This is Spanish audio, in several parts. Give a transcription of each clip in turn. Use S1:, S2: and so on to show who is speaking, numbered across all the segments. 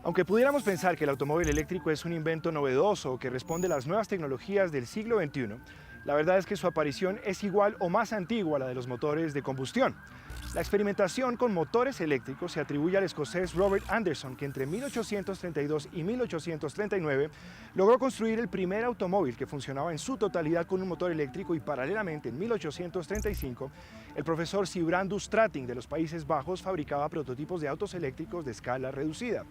S1: Aunque pudiéramos pensar que el automóvil eléctrico es un invento novedoso que responde a las nuevas tecnologías del siglo XXI, la verdad es que su aparición es igual o más antigua a la de los motores de combustión. La experimentación con motores eléctricos se atribuye al escocés Robert Anderson, que entre 1832 y 1839 logró construir el primer automóvil que funcionaba en su totalidad con un motor eléctrico, y paralelamente en 1835 el profesor Sibrandus Strating de los Países Bajos fabricaba prototipos de autos eléctricos de escala reducida.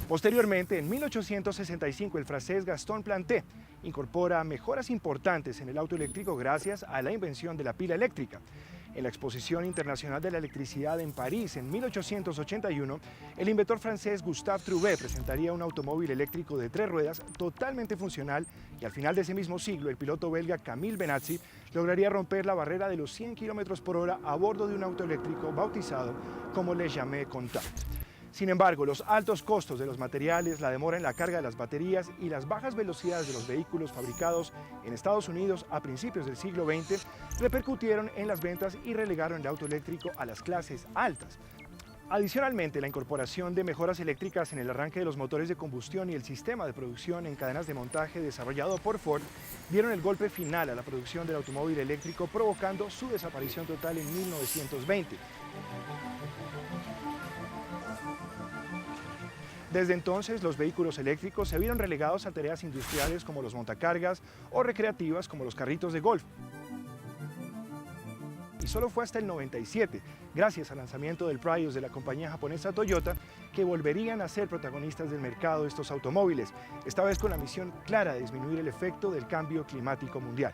S1: Posteriormente, en 1865, el francés Gaston Planté incorpora mejoras importantes en el auto eléctrico gracias a la invención de la pila eléctrica. En la Exposición Internacional de la Electricidad en París en 1881, el inventor francés Gustave Trouvé presentaría un automóvil eléctrico de 3 ruedas totalmente funcional, y al final de ese mismo siglo el piloto belga Camille Benazzi lograría romper la barrera de los 100 km/h a bordo de un auto eléctrico bautizado como Le Jamais Contact. Sin embargo, los altos costos de los materiales, la demora en la carga de las baterías y las bajas velocidades de los vehículos fabricados en Estados Unidos a principios del siglo XX repercutieron en las ventas y relegaron el auto eléctrico a las clases altas. Adicionalmente, la incorporación de mejoras eléctricas en el arranque de los motores de combustión y el sistema de producción en cadenas de montaje desarrollado por Ford dieron el golpe final a la producción del automóvil eléctrico, provocando su desaparición total en 1920. Desde entonces, los vehículos eléctricos se vieron relegados a tareas industriales como los montacargas o recreativas como los carritos de golf. Y solo fue hasta el 97, gracias al lanzamiento del Prius de la compañía japonesa Toyota, que volverían a ser protagonistas del mercado de estos automóviles, esta vez con la misión clara de disminuir el efecto del cambio climático mundial.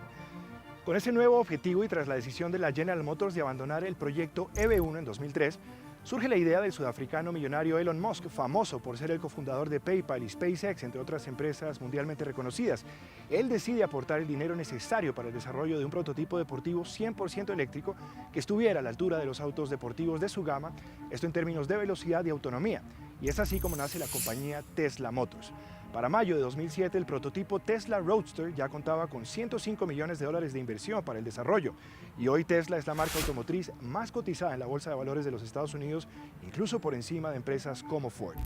S1: Con ese nuevo objetivo y tras la decisión de la General Motors de abandonar el proyecto EV1 en 2003, surge la idea del sudafricano millonario Elon Musk, famoso por ser el cofundador de PayPal y SpaceX, entre otras empresas mundialmente reconocidas. Él decide aportar el dinero necesario para el desarrollo de un prototipo deportivo 100% eléctrico que estuviera a la altura de los autos deportivos de su gama, esto en términos de velocidad y autonomía. Y es así como nace la compañía Tesla Motors. Para mayo de 2007, el prototipo Tesla Roadster ya contaba con $105 millones de inversión para el desarrollo, y hoy Tesla es la marca automotriz más cotizada en la Bolsa de Valores de los Estados Unidos, incluso por encima de empresas como Ford.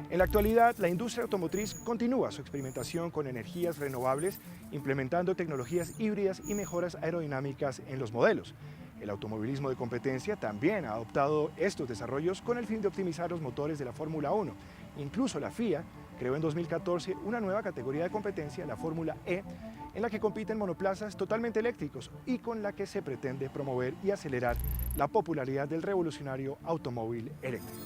S1: En la actualidad, la industria automotriz continúa su experimentación con energías renovables, implementando tecnologías híbridas y mejoras aerodinámicas en los modelos. El automovilismo de competencia también ha adoptado estos desarrollos con el fin de optimizar los motores de la Fórmula 1. Incluso la FIA creó en 2014 una nueva categoría de competencia, la Fórmula E, en la que compiten monoplazas totalmente eléctricos y con la que se pretende promover y acelerar la popularidad del revolucionario automóvil eléctrico.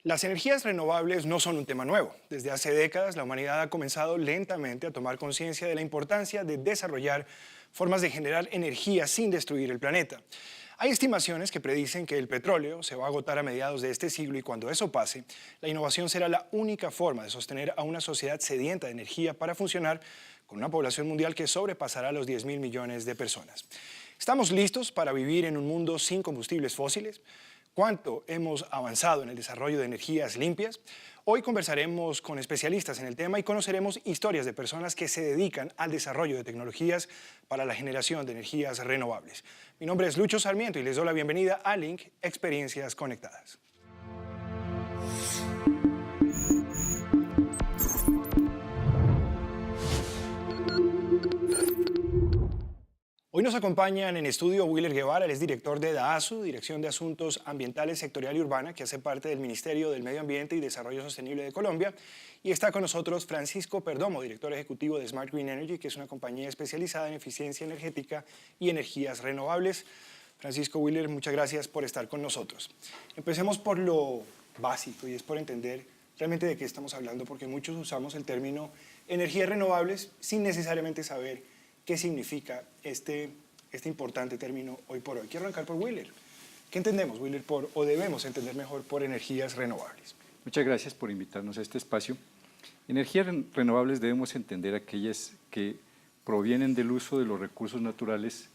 S1: Las energías renovables no son un tema nuevo. Desde hace décadas, la humanidad ha comenzado lentamente a tomar conciencia de la importancia de desarrollar formas de generar energía sin destruir el planeta. Hay estimaciones que predicen que el petróleo se va a agotar a mediados de este siglo, y cuando eso pase, la innovación será la única forma de sostener a una sociedad sedienta de energía para funcionar con una población mundial que sobrepasará los 10.000 millones de personas. ¿Estamos listos para vivir en un mundo sin combustibles fósiles? ¿Cuánto hemos avanzado en el desarrollo de energías limpias? Hoy conversaremos con especialistas en el tema y conoceremos historias de personas que se dedican al desarrollo de tecnologías para la generación de energías renovables. Mi nombre es Lucho Sarmiento y les doy la bienvenida a Link Experiencias Conectadas. Hoy nos acompañan en estudio Willer Guevara, él es director de DAASU, Dirección de Asuntos Ambientales, Sectorial y Urbana, que hace parte del Ministerio del Medio Ambiente y Desarrollo Sostenible de Colombia. Y está con nosotros Francisco Perdomo, director ejecutivo de Smart Green Energy, que es una compañía especializada en eficiencia energética y energías renovables. Francisco, Willer, muchas gracias por estar con nosotros. Empecemos por lo básico, y es por entender realmente de qué estamos hablando, porque muchos usamos el término energías renovables sin necesariamente saber qué significa este importante término hoy por hoy. Quiero arrancar por Willer. ¿Qué entendemos, Willer, o debemos entender mejor por energías renovables?
S2: Muchas gracias por invitarnos a este espacio. Energías renovables debemos entender aquellas que provienen del uso de los recursos naturales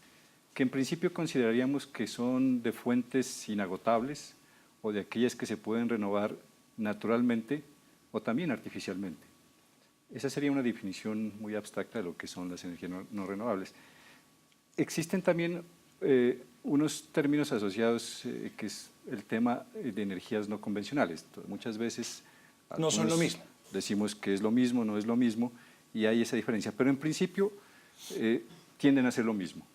S2: que en principio consideraríamos que son de fuentes inagotables o de aquellas que se pueden renovar naturalmente o también artificialmente. Esa sería una definición muy abstracta de lo que son las energías no renovables. Existen también unos términos asociados que es el tema de energías no convencionales. Entonces, muchas veces
S1: no son lo mismo.
S2: Decimos que es lo mismo, no es lo mismo, y hay esa diferencia. Pero en principio tienden a ser lo mismo.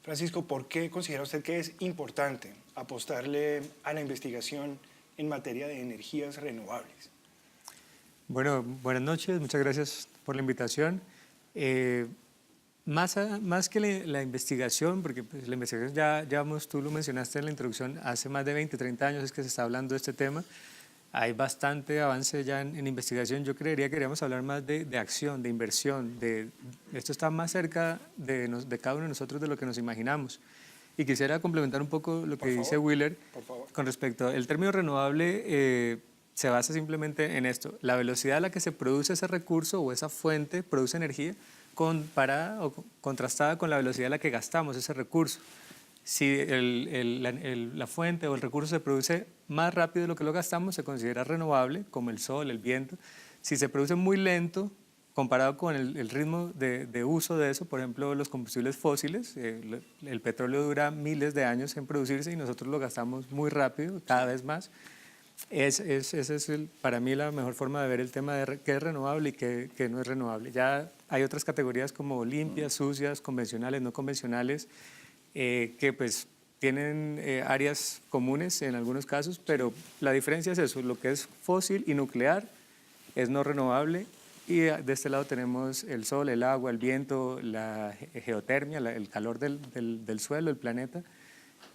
S1: Francisco, ¿por qué considera usted que es importante apostarle a la investigación en materia de energías renovables?
S3: Bueno, buenas noches, muchas gracias por la invitación. Más que la investigación, porque pues, la investigación tú lo mencionaste en la introducción, hace más de 20, 30 años es que se está hablando de este tema. Hay bastante avance ya en investigación. Yo creería que queríamos hablar más de acción, de inversión. Esto está más cerca de cada uno de nosotros de lo que nos imaginamos. Y quisiera complementar un poco lo que dice Wheeler con respecto al término renovable. Se basa simplemente en esto, la velocidad a la que se produce ese recurso o esa fuente produce energía comparada o contrastada con la velocidad a la que gastamos ese recurso. Si la fuente o el recurso se produce más rápido de lo que lo gastamos, se considera renovable, como el sol, el viento. Si se produce muy lento, comparado con el ritmo de uso de eso, por ejemplo, los combustibles fósiles, el petróleo dura miles de años en producirse y nosotros lo gastamos muy rápido, cada vez más. Esa es para mí la mejor forma de ver el tema de qué es renovable y qué no es renovable. Ya hay otras categorías como limpias, sucias, convencionales, no convencionales, que pues tienen áreas comunes en algunos casos, pero la diferencia es eso, lo que es fósil y nuclear es no renovable y de este lado tenemos el sol, el agua, el viento, la geotermia, el calor del suelo, el planeta,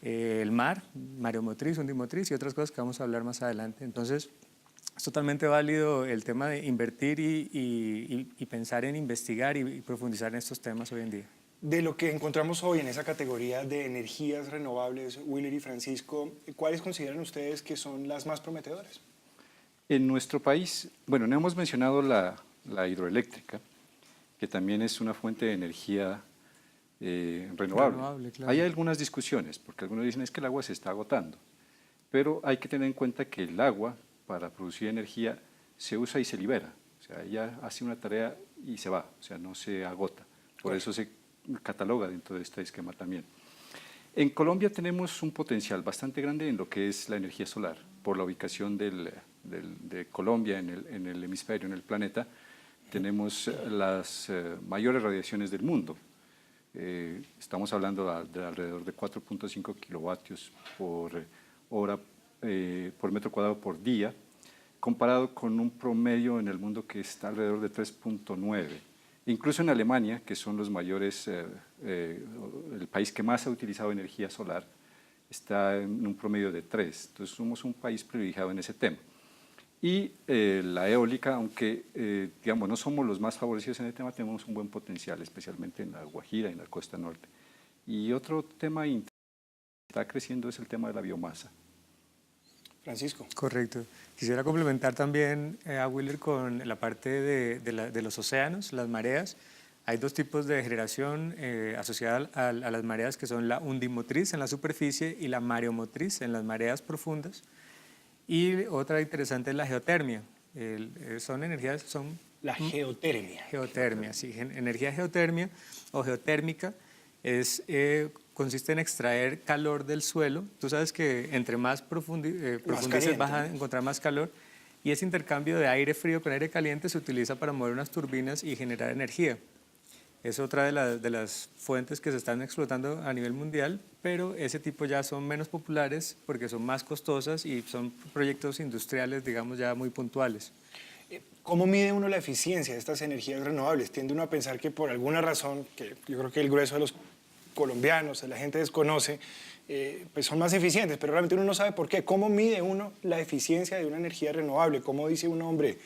S3: el mar, mareomotriz, undimotriz y otras cosas que vamos a hablar más adelante. Entonces, es totalmente válido el tema de invertir y pensar en investigar y profundizar en estos temas hoy en día.
S1: De lo que encontramos hoy en esa categoría de energías renovables, Wheeler y Francisco, ¿cuáles consideran ustedes que son las más prometedoras?
S2: En nuestro país, bueno, no hemos mencionado la hidroeléctrica, que también es una fuente de energía renovable. Claro. Hay algunas discusiones, porque algunos dicen es que el agua se está agotando, pero hay que tener en cuenta que el agua, para producir energía, se usa y se libera. O sea, ella hace una tarea y se va, o sea, no se agota. Por eso se cataloga dentro de este esquema también. En Colombia tenemos un potencial bastante grande en lo que es la energía solar, por la ubicación de Colombia en el hemisferio, en el planeta. Tenemos las mayores radiaciones del mundo. Estamos hablando de alrededor de 4.5 kilovatios por hora, por metro cuadrado por día, comparado con un promedio en el mundo que está alrededor de 3.9. Incluso en Alemania, que son los mayores, el país que más ha utilizado energía solar, está en un promedio de 3. Entonces somos un país privilegiado en ese tema. Y la eólica, aunque digamos, no somos los más favorecidos en el tema, tenemos un buen potencial, especialmente en la Guajira y en la costa norte. Y otro tema que está creciendo es el tema de la biomasa.
S1: Francisco.
S3: Correcto. Quisiera complementar también a Wheeler con la parte de los océanos, las mareas. Hay dos tipos de generación asociada a las mareas, que son la undimotriz en la superficie y la mareomotriz en las mareas profundas. Y otra interesante es la geotermia. Son energías, son...
S1: La geotermia.
S3: Geotermia, sí. Energía geotermia o geotérmica consiste en extraer calor del suelo. Tú sabes que entre más profundices vas a encontrar más calor. Y ese intercambio de aire frío con aire caliente se utiliza para mover unas turbinas y generar energía. Es otra de las fuentes que se están explotando a nivel mundial, pero ese tipo ya son menos populares porque son más costosas y son proyectos industriales, digamos, ya muy puntuales.
S1: ¿Cómo mide uno la eficiencia de estas energías renovables? Tiende uno a pensar que por alguna razón, que yo creo que el grueso de los colombianos, la gente desconoce, pues son más eficientes, pero realmente uno no sabe por qué. ¿Cómo mide uno la eficiencia de una energía renovable? ¿Cómo dice un hombre,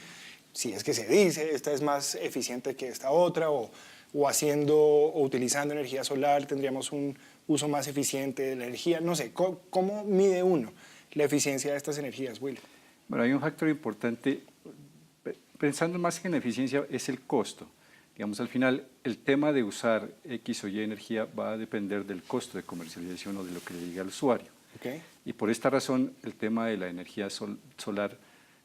S1: si es que se dice, esta es más eficiente que esta otra, o utilizando energía solar tendríamos un uso más eficiente de la energía? No sé, ¿cómo mide uno la eficiencia de estas energías, Will?
S2: Bueno, hay un factor importante. pensando más que en eficiencia, es el costo. Digamos, al final, el tema de usar X o Y energía va a depender del costo de comercialización o de lo que le llegue al usuario.
S1: Okay.
S2: Y por esta razón, el tema de la energía solar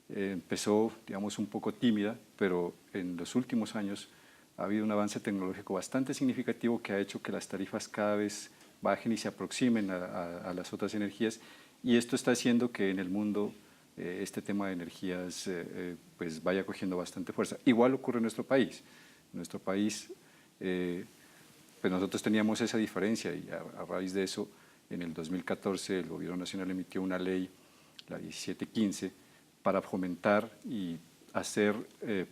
S2: empezó, digamos, un poco tímida, pero en los últimos años ha habido un avance tecnológico bastante significativo que ha hecho que las tarifas cada vez bajen y se aproximen a las otras energías, y esto está haciendo que en el mundo este tema de energías pues vaya cogiendo bastante fuerza. Igual ocurre en nuestro país. En nuestro país, pues nosotros teníamos esa diferencia, y a raíz de eso, en el 2014 el Gobierno Nacional emitió una ley, la 1715, para fomentar y hacer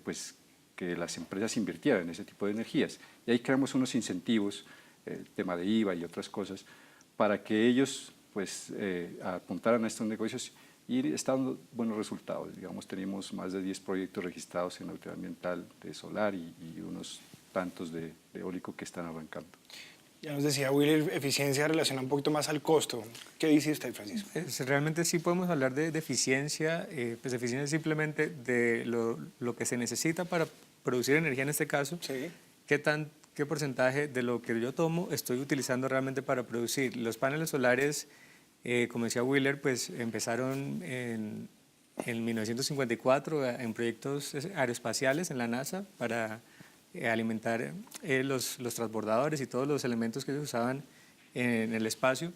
S2: pues que las empresas invirtieran en ese tipo de energías. Y ahí creamos unos incentivos, el tema de IVA y otras cosas, para que ellos pues apuntaran a estos negocios, y están dando buenos resultados. Digamos, tenemos más de 10 proyectos registrados en autoridad ambiental de solar y unos tantos de eólico que están arrancando.
S1: Ya nos decía Will, eficiencia relacionada un poquito más al costo. ¿Qué dice usted, Francisco?
S3: Realmente sí podemos hablar de eficiencia, pues eficiencia es simplemente de lo que se necesita para producir energía en este caso.
S1: Sí.
S3: ¿Qué porcentaje de lo que yo tomo estoy utilizando realmente para producir? Los paneles solares, como decía Wheeler, pues empezaron en 1954 en proyectos aeroespaciales en la NASA para alimentar los transbordadores y todos los elementos que se usaban en el espacio.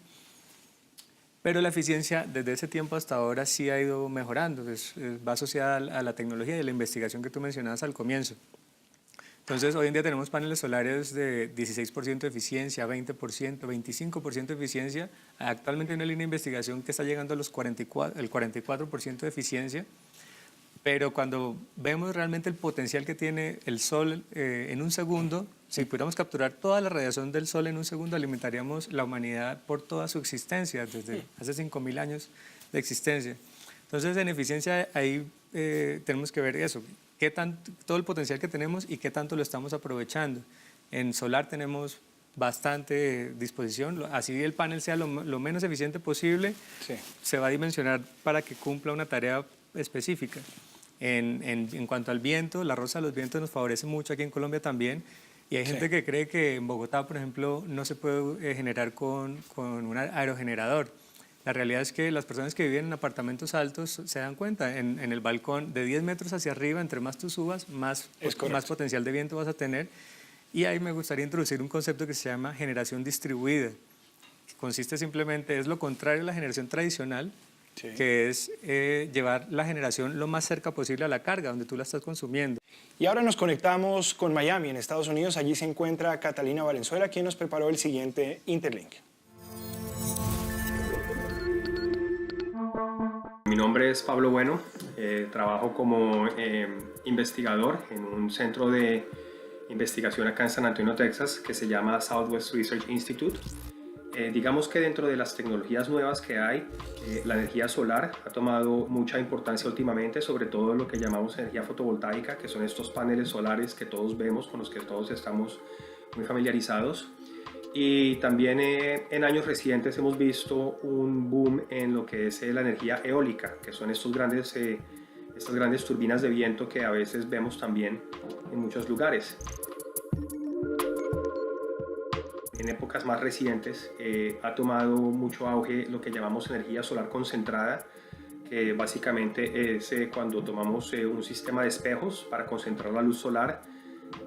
S3: Pero la eficiencia desde ese tiempo hasta ahora sí ha ido mejorando, va asociada a la tecnología y a la investigación que tú mencionabas al comienzo. Entonces, hoy en día tenemos paneles solares de 16% de eficiencia, 20%, 25% de eficiencia. Actualmente hay una línea de investigación que está llegando a el 44% de eficiencia. Pero cuando vemos realmente el potencial que tiene el sol en un segundo, si pudiéramos capturar toda la radiación del sol en un segundo, alimentaríamos la humanidad por toda su existencia, desde hace 5.000 años de existencia. Entonces, en eficiencia ahí tenemos que ver eso. Todo el potencial que tenemos y qué tanto lo estamos aprovechando. En solar tenemos bastante disposición, así el panel sea lo menos eficiente posible, sí, se va a dimensionar para que cumpla una tarea específica. En cuanto al viento, la rosa de los vientos nos favorece mucho aquí en Colombia también, y hay gente que cree que en Bogotá, por ejemplo, no se puede generar con un aerogenerador. La realidad es que las personas que viven en apartamentos altos se dan cuenta, en el balcón de 10 metros hacia arriba, entre más tú subas, más potencial de viento vas a tener. Y ahí me gustaría introducir un concepto que se llama generación distribuida, que consiste simplemente, es lo contrario a la generación tradicional, sí, que es llevar la generación lo más cerca posible a la carga, donde tú la estás consumiendo.
S1: Y ahora nos conectamos con Miami, en Estados Unidos. Allí se encuentra Catalina Valenzuela, quien nos preparó el siguiente Interlink.
S4: Mi nombre es Pablo Bueno, trabajo como investigador en un centro de investigación acá en San Antonio, Texas, que se llama Southwest Research Institute. Digamos que dentro de las tecnologías nuevas que hay, la energía solar ha tomado mucha importancia últimamente, sobre todo lo que llamamos energía fotovoltaica, que son estos paneles solares que todos vemos, con los que todos estamos muy familiarizados. Y también en años recientes hemos visto un boom en lo que es la energía eólica, que son estas grandes turbinas de viento que a veces vemos también en muchos lugares. En épocas más recientes ha tomado mucho auge lo que llamamos energía solar concentrada, que básicamente es cuando tomamos un sistema de espejos para concentrar la luz solar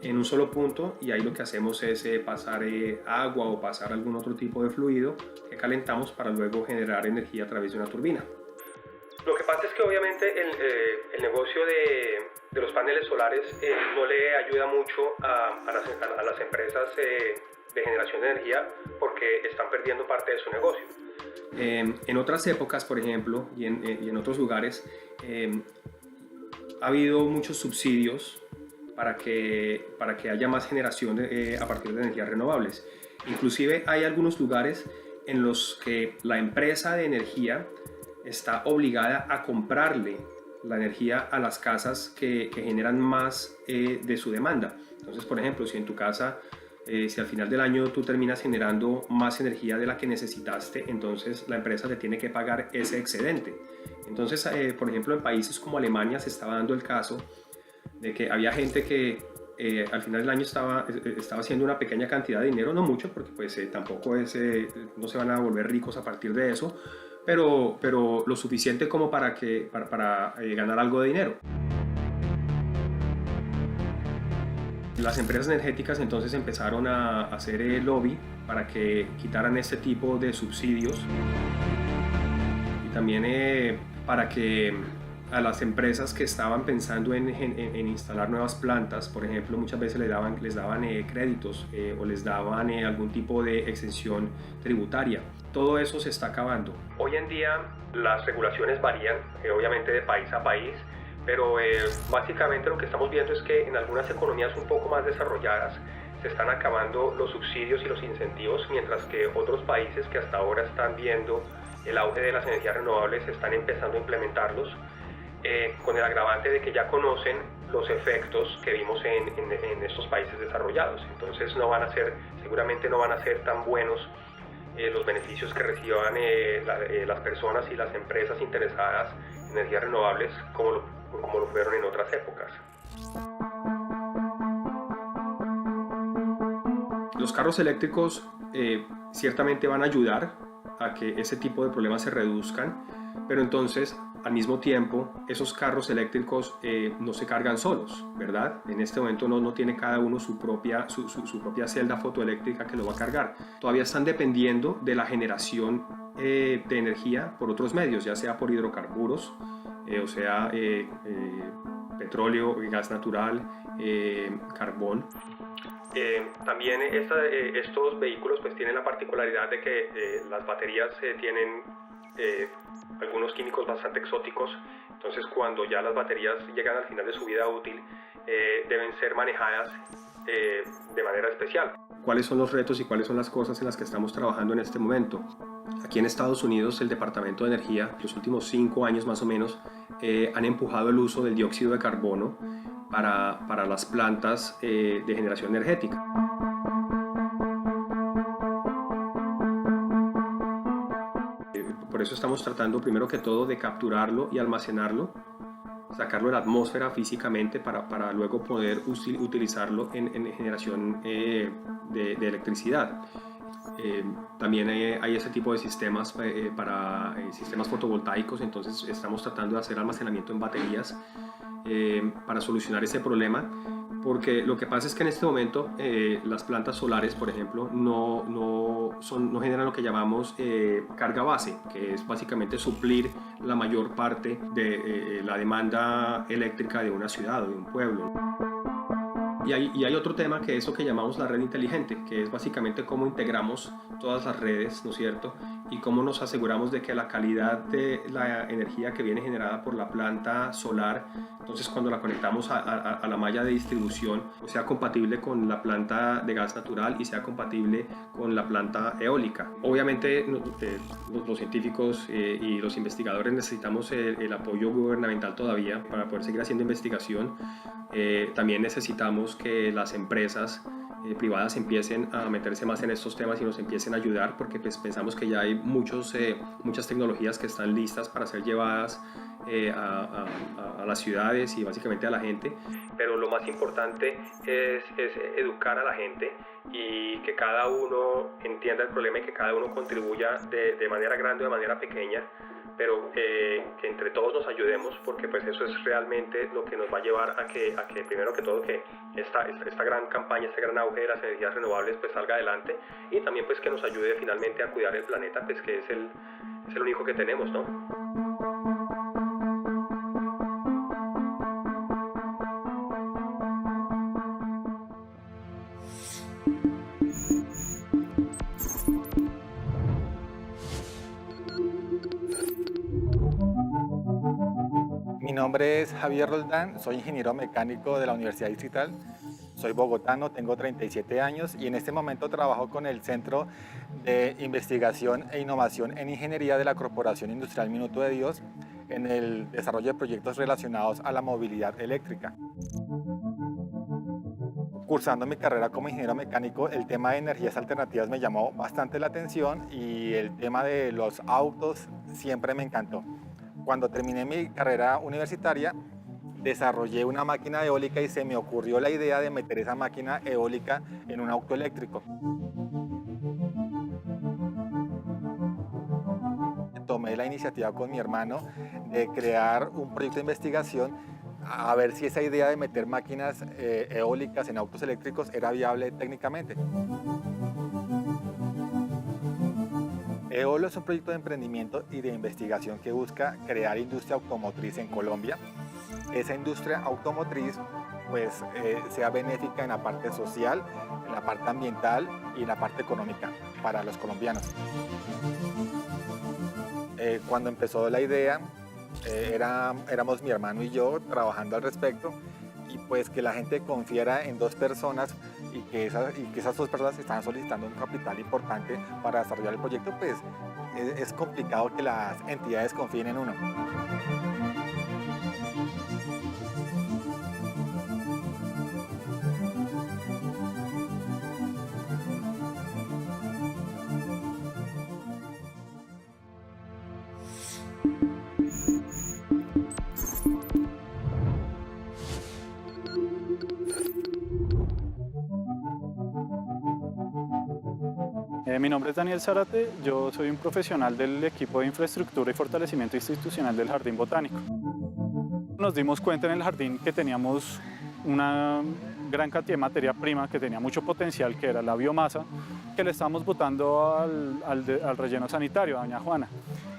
S4: en un solo punto, y ahí lo que hacemos es pasar agua o pasar algún otro tipo de fluido que calentamos para luego generar energía a través de una turbina. Lo que pasa es que obviamente el negocio de los paneles solares no le ayuda mucho a las empresas de generación de energía, porque están perdiendo parte de su negocio. En otras épocas, por ejemplo, y en otros lugares, ha habido muchos subsidios para que haya más generación a partir de energías renovables. Inclusive hay algunos lugares en los que la empresa de energía está obligada a comprarle la energía a las casas que generan más de su demanda. Entonces, por ejemplo, si en tu casa, si al final del año tú terminas generando más energía de la que necesitaste, entonces la empresa te tiene que pagar ese excedente. Entonces, por ejemplo, en países como Alemania se estaba dando el caso de que había gente que al final del año estaba haciendo una pequeña cantidad de dinero, no mucho, porque pues tampoco no se van a volver ricos a partir de eso, pero lo suficiente como para ganar algo de dinero. Las empresas energéticas entonces empezaron a hacer lobby para que quitaran este tipo de subsidios y también para que a las empresas que estaban pensando en instalar nuevas plantas, por ejemplo, muchas veces les daban créditos o les daban algún tipo de exención tributaria. Todo eso se está acabando. Hoy en día las regulaciones varían, obviamente de país a país, pero básicamente lo que estamos viendo es que en algunas economías un poco más desarrolladas se están acabando los subsidios y los incentivos, mientras que otros países que hasta ahora están viendo el auge de las energías renovables están empezando a implementarlos, con el agravante de que ya conocen los efectos que vimos en estos países desarrollados. Entonces seguramente no van a ser tan buenos los beneficios que reciban las personas y las empresas interesadas en energías renovables como lo fueron en otras épocas. Los carros eléctricos ciertamente van a ayudar a que ese tipo de problemas se reduzcan, pero entonces al mismo tiempo esos carros eléctricos no se cargan solos, ¿verdad? En este momento no tiene cada uno su propia celda fotoeléctrica que lo va a cargar. Todavía están dependiendo de la generación de energía por otros medios, ya sea por hidrocarburos, o sea, petróleo, gas natural, carbón. También estos vehículos pues tienen la particularidad de que las baterías tienen algunos químicos bastante exóticos, entonces cuando ya las baterías llegan al final de su vida útil deben ser manejadas de manera especial. ¿Cuáles son los retos y cuáles son las cosas en las que estamos trabajando en este momento? Aquí en Estados Unidos el Departamento de Energía, los últimos 5 años más o menos, han empujado el uso del dióxido de carbono para las plantas de generación energética. Por eso estamos tratando primero que todo de capturarlo y almacenarlo, sacarlo de la atmósfera físicamente para luego poder utilizarlo en generación de electricidad. También hay ese tipo de sistemas para sistemas fotovoltaicos, entonces estamos tratando de hacer almacenamiento en baterías para solucionar ese problema, porque lo que pasa es que en este momento las plantas solares, por ejemplo, no generan lo que llamamos carga base, que es básicamente suplir la mayor parte de la demanda eléctrica de una ciudad o de un pueblo. Y hay otro tema que es lo que llamamos la red inteligente, que es básicamente cómo integramos todas las redes, ¿no es cierto? Y cómo nos aseguramos de que la calidad de la energía que viene generada por la planta solar, entonces cuando la conectamos a la malla de distribución, pues sea compatible con la planta de gas natural y sea compatible con la planta eólica. Obviamente los científicos y los investigadores necesitamos el apoyo gubernamental todavía para poder seguir haciendo investigación. También necesitamos que las empresas privadas empiecen a meterse más en estos temas y nos empiecen a ayudar, porque pues, pensamos que ya hay muchas tecnologías que están listas para ser llevadas a las ciudades y básicamente a la gente, pero lo más importante es educar a la gente y que cada uno entienda el problema y que cada uno contribuya de manera grande o de manera pequeña, pero que entre todos nos ayudemos, porque pues eso es realmente lo que nos va a llevar a que primero que todo que esta gran campaña, este gran auge de las energías renovables pues salga adelante, y también pues que nos ayude finalmente a cuidar el planeta, pues que es el único que tenemos, ¿no?
S5: Mi nombre es Javier Roldán, soy ingeniero mecánico de la Universidad Distrital, soy bogotano, tengo 37 años y en este momento trabajo con el Centro de Investigación e Innovación en Ingeniería de la Corporación Industrial Minuto de Dios en el desarrollo de proyectos relacionados a la movilidad eléctrica. Cursando mi carrera como ingeniero mecánico, el tema de energías alternativas me llamó bastante la atención y el tema de los autos siempre me encantó. Cuando terminé mi carrera universitaria, desarrollé una máquina eólica y se me ocurrió la idea de meter esa máquina eólica en un auto eléctrico. Tomé la iniciativa con mi hermano de crear un proyecto de investigación a ver si esa idea de meter máquinas eólicas en autos eléctricos era viable técnicamente. Eolo es un proyecto de emprendimiento y de investigación que busca crear industria automotriz en Colombia. Esa industria automotriz pues, sea benéfica en la parte social, en la parte ambiental y en la parte económica para los colombianos. Cuando empezó la idea, éramos mi hermano y yo trabajando al respecto, y pues que la gente confiara en dos personas y que esas dos personas estaban solicitando un capital importante para desarrollar el proyecto, pues es complicado que las entidades confíen en uno.
S6: Mi nombre es Daniel Zárate, yo soy un profesional del equipo de infraestructura y fortalecimiento institucional del Jardín Botánico. Nos dimos cuenta en el jardín que teníamos una gran cantidad de materia prima que tenía mucho potencial, que era la biomasa, que le estábamos botando al relleno sanitario, a Doña Juana.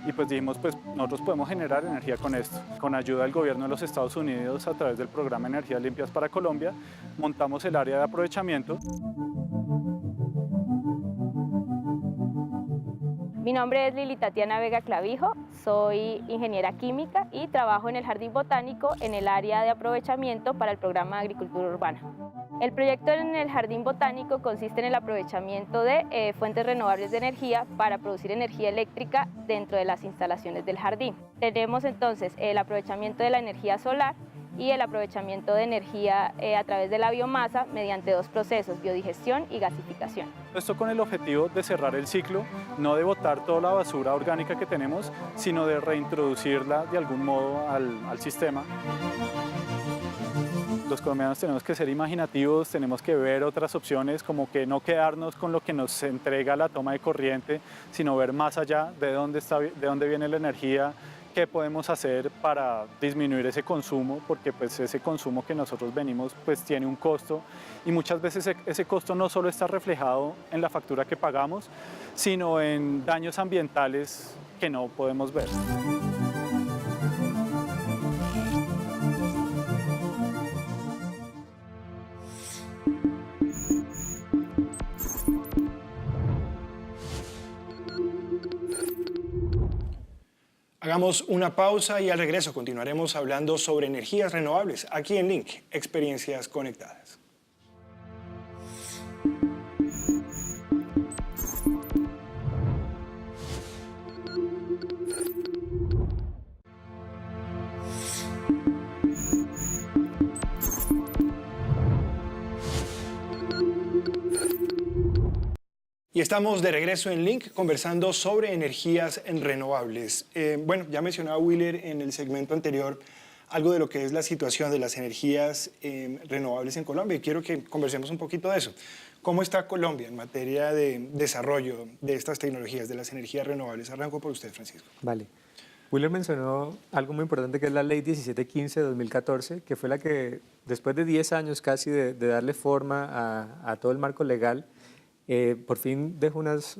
S6: Y pues dijimos, pues nosotros podemos generar energía con esto. Con ayuda del gobierno de los Estados Unidos, a través del programa Energías Limpias para Colombia, montamos el área de aprovechamiento.
S7: Mi nombre es Lili Tatiana Vega Clavijo, soy ingeniera química y trabajo en el Jardín Botánico en el área de aprovechamiento para el programa de agricultura urbana. El proyecto en el Jardín Botánico consiste en el aprovechamiento de fuentes renovables de energía para producir energía eléctrica dentro de las instalaciones del jardín. Tenemos entonces el aprovechamiento de la energía solar y el aprovechamiento de energía a través de la biomasa mediante dos procesos, biodigestión y gasificación.
S6: Esto con el objetivo de cerrar el ciclo, no de botar toda la basura orgánica que tenemos, sino de reintroducirla de algún modo al sistema. Los colombianos tenemos que ser imaginativos, tenemos que ver otras opciones, como que no quedarnos con lo que nos entrega la toma de corriente, sino ver más allá de dónde viene la energía, qué podemos hacer para disminuir ese consumo, porque pues ese consumo que nosotros venimos pues tiene un costo, y muchas veces ese costo no solo está reflejado en la factura que pagamos, sino en daños ambientales que no podemos ver.
S1: Hagamos una pausa y al regreso continuaremos hablando sobre energías renovables aquí en Link, Experiencias Conectadas. Y estamos de regreso en Link conversando sobre energías renovables. Bueno, ya mencionaba Wheeler en el segmento anterior algo de lo que es la situación de las energías renovables en Colombia, y quiero que conversemos un poquito de eso. ¿Cómo está Colombia en materia de desarrollo de estas tecnologías, de las energías renovables? Arranco por usted, Francisco.
S3: Vale. Wheeler mencionó algo muy importante, que es la Ley 1715 de 2014, que fue la que, después de 10 años casi de darle forma a todo el marco legal, por fin dejó unas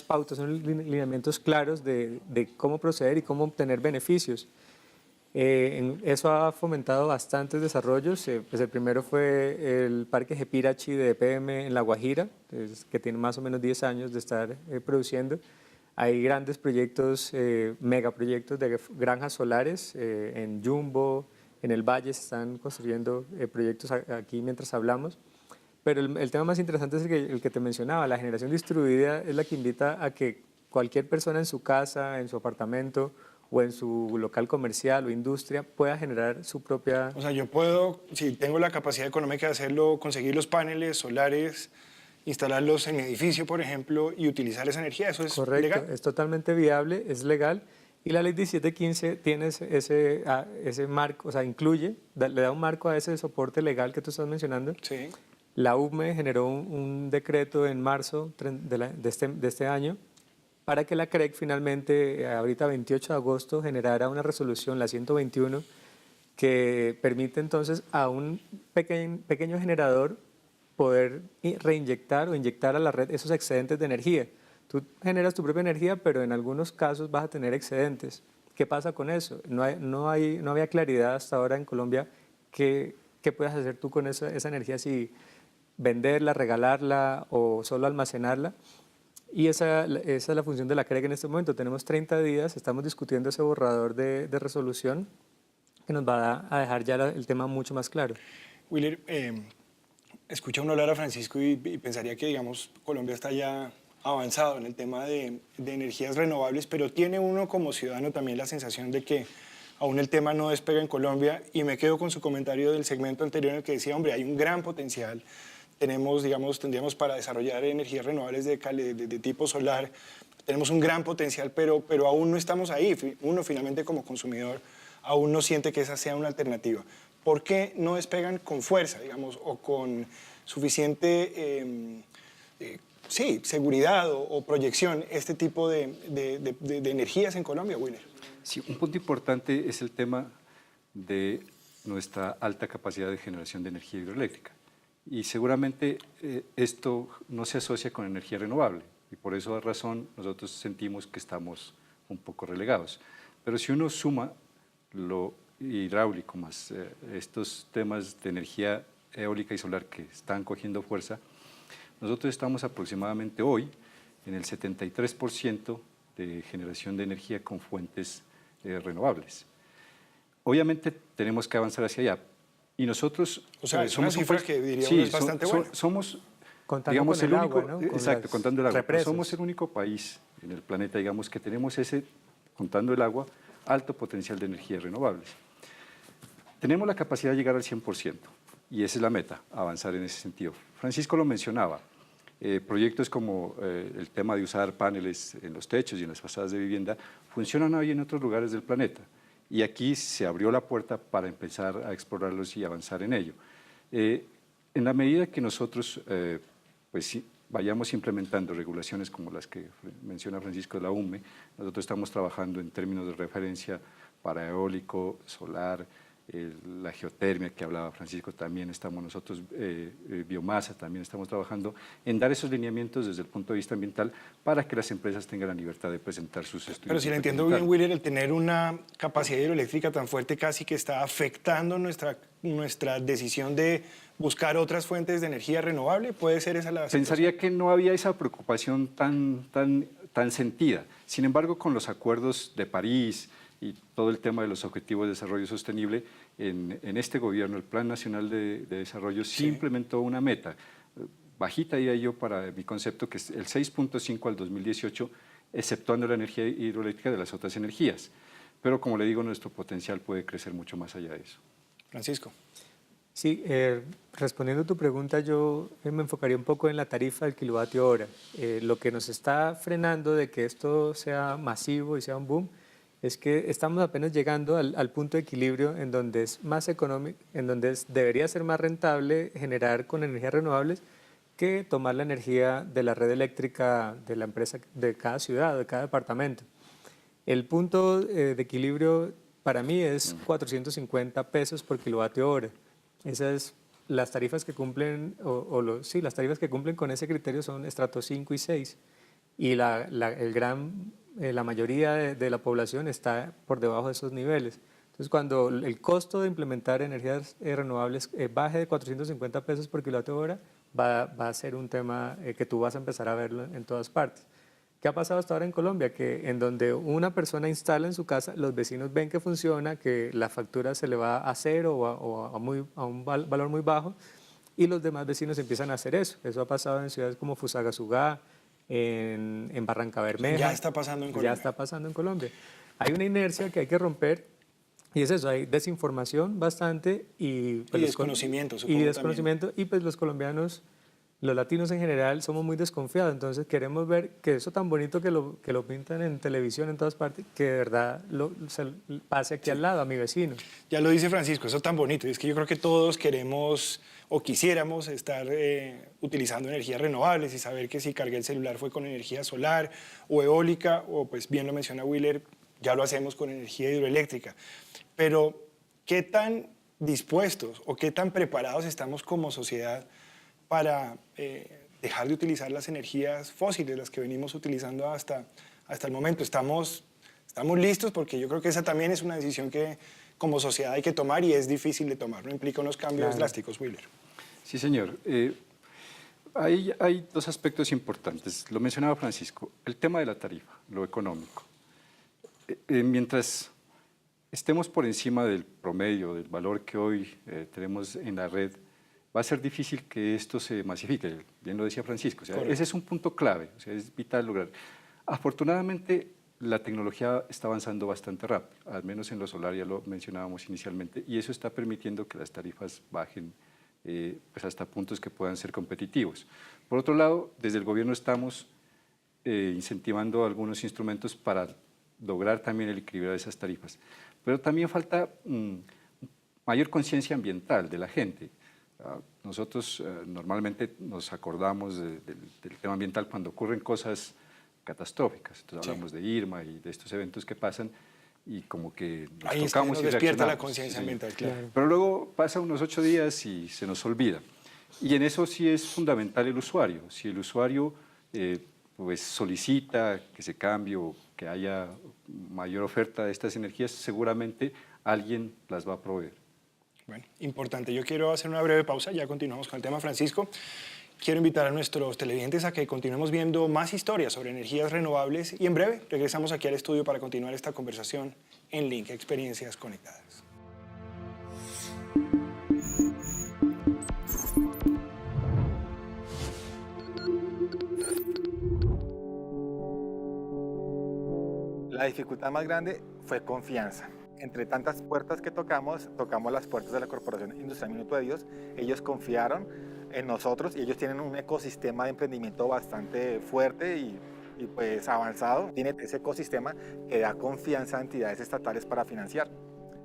S3: pautas, unos lineamientos claros de cómo proceder y cómo obtener beneficios. Eso ha fomentado bastantes desarrollos. Pues el primero fue el Parque Jepirachi de EPM en La Guajira, que tiene más o menos 10 años de estar produciendo. Hay grandes proyectos, megaproyectos de granjas solares en Jumbo, en el Valle se están construyendo proyectos aquí mientras hablamos. Pero el tema más interesante es el que te mencionaba. La generación distribuida es la que invita a que cualquier persona en su casa, en su apartamento o en su local comercial o industria pueda generar su propia...
S1: O sea, yo puedo, si tengo la capacidad económica de hacerlo, conseguir los paneles solares, instalarlos en mi edificio, por ejemplo, y utilizar esa energía. ¿Eso es
S3: Correcto,
S1: legal?
S3: es totalmente viable, es legal. Y la ley 1715 tiene ese marco, o sea, incluye, le da un marco a ese soporte legal que tú estás mencionando.
S1: Sí.
S3: La UME generó un decreto en marzo de este año para que la CREC finalmente, ahorita 28 de agosto, generara una resolución, la 121, que permite entonces a un pequeño generador poder reinyectar o inyectar a la red esos excedentes de energía. Tú generas tu propia energía, pero en algunos casos vas a tener excedentes. ¿Qué pasa con eso? No había claridad hasta ahora en Colombia qué puedes hacer tú con esa energía, si venderla, regalarla o solo almacenarla. Y esa es la función de la CREC en este momento. Tenemos 30 días, estamos discutiendo ese borrador de resolución que nos va a dejar ya el tema mucho más claro.
S1: Willer, escucha uno hablar a Francisco y pensaría que, digamos, Colombia está ya avanzado en el tema de energías renovables, pero tiene uno como ciudadano también la sensación de que aún el tema no despega en Colombia, y me quedo con su comentario del segmento anterior en el que decía, hombre, hay un gran potencial. Tenemos, digamos, tendríamos para desarrollar energías renovables de tipo solar, tenemos un gran potencial, pero aún no estamos ahí. Uno finalmente como consumidor aún no siente que esa sea una alternativa. ¿Por qué no despegan con fuerza, digamos, o con suficiente seguridad o proyección este tipo de energías en Colombia, Willer?
S2: Sí, un punto importante es el tema de nuestra alta capacidad de generación de energía hidroeléctrica. Y seguramente esto no se asocia con energía renovable, y por esa razón nosotros sentimos que estamos un poco relegados. Pero si uno suma lo hidráulico más estos temas de energía eólica y solar que están cogiendo fuerza, nosotros estamos aproximadamente hoy en el 73% de generación de energía con fuentes renovables. Obviamente tenemos que avanzar hacia allá. Y nosotros
S1: es una cifra que diríamos es bastante buena.
S2: Somos,
S3: contando
S2: digamos,
S3: con
S2: el
S3: el
S2: único,
S3: agua, ¿no?
S2: exacto, contando el agua.
S3: Represas.
S2: Somos el único país en el planeta, digamos, que tenemos ese, contando el agua, alto potencial de energías renovables. Tenemos la capacidad de llegar al 100%, y esa es la meta, avanzar en ese sentido. Francisco lo mencionaba, proyectos como el tema de usar paneles en los techos y en las fachadas de vivienda funcionan hoy en otros lugares del planeta. Y aquí se abrió la puerta para empezar a explorarlos y avanzar en ello. En la medida que nosotros vayamos implementando regulaciones como las que menciona Francisco de la UME, nosotros estamos trabajando en términos de referencia para eólico, solar, la geotermia que hablaba Francisco, también estamos nosotros, biomasa, también estamos trabajando en dar esos lineamientos desde el punto de vista ambiental para que las empresas tengan la libertad de presentar sus estudios.
S1: Pero si le entiendo bien, Willer, el tener una capacidad hidroeléctrica tan fuerte casi que está afectando nuestra decisión de buscar otras fuentes de energía renovable, ¿puede ser esa la situación?
S2: Pensaría que no había esa preocupación tan sentida. Sin embargo, con los acuerdos de París y todo el tema de los objetivos de desarrollo sostenible, en este gobierno, el Plan Nacional de Desarrollo sí implementó una meta, bajita diría yo para mi concepto, que es el 6.5 al 2018, exceptuando la energía hidroeléctrica de las otras energías. Pero como le digo, nuestro potencial puede crecer mucho más allá de eso.
S1: Francisco.
S3: Sí, respondiendo a tu pregunta, yo me enfocaría un poco en la tarifa del kilovatio hora. Lo que nos está frenando de que esto sea masivo y sea un boom es que estamos apenas llegando al punto de equilibrio en donde es más económico, en donde debería ser más rentable generar con energías renovables que tomar la energía de la red eléctrica de la empresa de cada ciudad, de cada departamento. El punto de equilibrio para mí es 450 pesos por kilovatio hora. Esas las tarifas que cumplen, las tarifas que cumplen con ese criterio son estratos 5 y 6. Y la mayoría de la población está por debajo de esos niveles. Entonces, cuando el costo de implementar energías renovables baje de 450 pesos por kilovatio hora, va a ser un tema que tú vas a empezar a verlo en todas partes. ¿Qué ha pasado hasta ahora en Colombia? Que en donde una persona instala en su casa, los vecinos ven que funciona, que la factura se le va a cero o a un valor muy bajo, y los demás vecinos empiezan a hacer eso. Eso ha pasado en ciudades como Fusagasugá, en Barranca Bermeja.
S1: Ya está pasando en Colombia.
S3: Ya está pasando en Colombia. Hay una inercia que hay que romper, y es eso, hay desinformación bastante y
S1: desconocimiento, supongo.
S3: Y desconocimiento, también. Y pues los colombianos los latinos en general somos muy desconfiados, entonces queremos ver que eso tan bonito que lo pintan en televisión en todas partes, que de verdad se pase aquí al lado, a mi vecino.
S1: Ya lo dice Francisco, eso tan bonito. Y es que yo creo que todos queremos o quisiéramos estar utilizando energías renovables y saber que si cargué el celular fue con energía solar o eólica, o pues bien lo menciona Wheeler, ya lo hacemos con energía hidroeléctrica. Pero, ¿qué tan dispuestos o qué tan preparados estamos como sociedad para dejar de utilizar las energías fósiles, las que venimos utilizando hasta el momento? ¿Estamos listos? Porque yo creo que esa también es una decisión que como sociedad hay que tomar y es difícil de tomar, no implica unos cambios drásticos, Wheeler.
S2: Sí, señor. Hay dos aspectos importantes. Lo mencionaba Francisco, el tema de la tarifa, lo económico. Mientras estemos por encima del promedio, del valor que hoy tenemos en la red, va a ser difícil que esto se masifique, bien lo decía Francisco. O sea, ese es un punto clave, o sea, es vital lograr. Afortunadamente, la tecnología está avanzando bastante rápido, al menos en lo solar, ya lo mencionábamos inicialmente, y eso está permitiendo que las tarifas bajen pues hasta puntos que puedan ser competitivos. Por otro lado, desde el gobierno estamos incentivando algunos instrumentos para lograr también el equilibrio de esas tarifas. Pero también falta mayor conciencia ambiental de la gente. Nosotros normalmente nos acordamos del tema ambiental cuando ocurren cosas catastróficas. Entonces hablamos de Irma y de estos eventos que pasan y como que nos
S1: ahí
S2: tocamos
S1: nos
S2: y
S1: despierta la
S2: reaccionamos.
S1: conciencia ambiental, claro.
S2: Pero luego pasa unos 8 días y se nos olvida. Y en eso sí es fundamental el usuario. Si el usuario pues solicita que se cambie o que haya mayor oferta de estas energías, seguramente alguien las va a proveer.
S1: Bueno, importante. Yo quiero hacer una breve pausa, ya continuamos con el tema, Francisco. Quiero invitar a nuestros televidentes a que continuemos viendo más historias sobre energías renovables y en breve regresamos aquí al estudio para continuar esta conversación en Link Experiencias Conectadas.
S5: La dificultad más grande fue confianza. Entre tantas puertas que tocamos las puertas de la Corporación Industrial Minuto de Dios. Ellos confiaron en nosotros y ellos tienen un ecosistema de emprendimiento bastante fuerte y pues avanzado. Tiene ese ecosistema que da confianza a entidades estatales para financiar.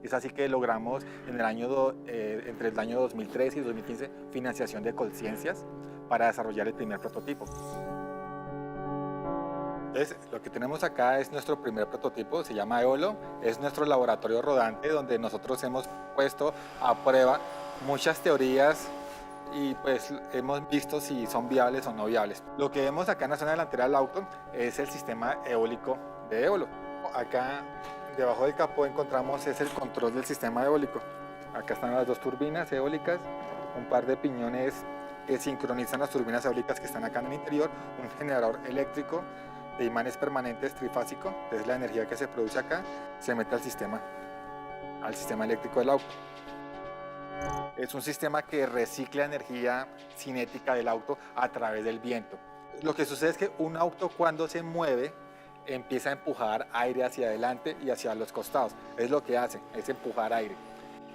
S5: Es así que logramos entre el año 2013 y 2015 financiación de Colciencias para desarrollar el primer prototipo. Entonces, lo que tenemos acá es nuestro primer prototipo, se llama Eolo, es nuestro laboratorio rodante donde nosotros hemos puesto a prueba muchas teorías y pues hemos visto si son viables o no viables. Lo que vemos acá en la zona delantera del auto es el sistema eólico de Eolo. Acá debajo del capó encontramos el control del sistema eólico. Acá están las dos turbinas eólicas, un par de piñones que sincronizan las turbinas eólicas que están acá en el interior, un generador eléctrico de imanes permanentes trifásico, es la energía que se produce acá, se mete al sistema eléctrico del auto. Es un sistema que recicla energía cinética del auto a través del viento. Lo que sucede es que un auto cuando se mueve empieza a empujar aire hacia adelante y hacia los costados. Es lo que hace, es empujar aire.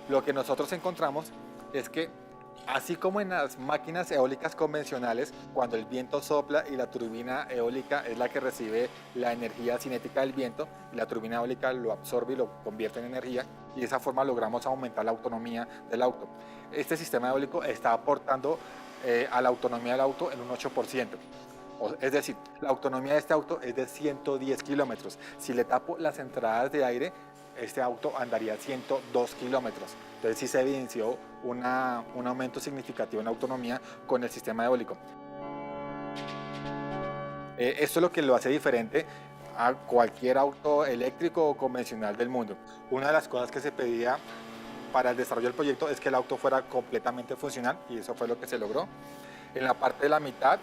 S5: Lo que nosotros encontramos es que así como en las máquinas eólicas convencionales, cuando el viento sopla y la turbina eólica es la que recibe la energía cinética del viento, y la turbina eólica lo absorbe y lo convierte en energía, y de esa forma logramos aumentar la autonomía del auto. Este sistema eólico está aportando a la autonomía del auto en un 8%. Es decir, la autonomía de este auto es de 110 kilómetros. Si le tapo las entradas de aire, este auto andaría 102 kilómetros. Entonces sí se evidenció un aumento significativo en la autonomía con el sistema eólico. Esto es lo que lo hace diferente a cualquier auto eléctrico o convencional del mundo. Una de las cosas que se pedía para el desarrollo del proyecto es que el auto fuera completamente funcional y eso fue lo que se logró. En la parte de la mitad,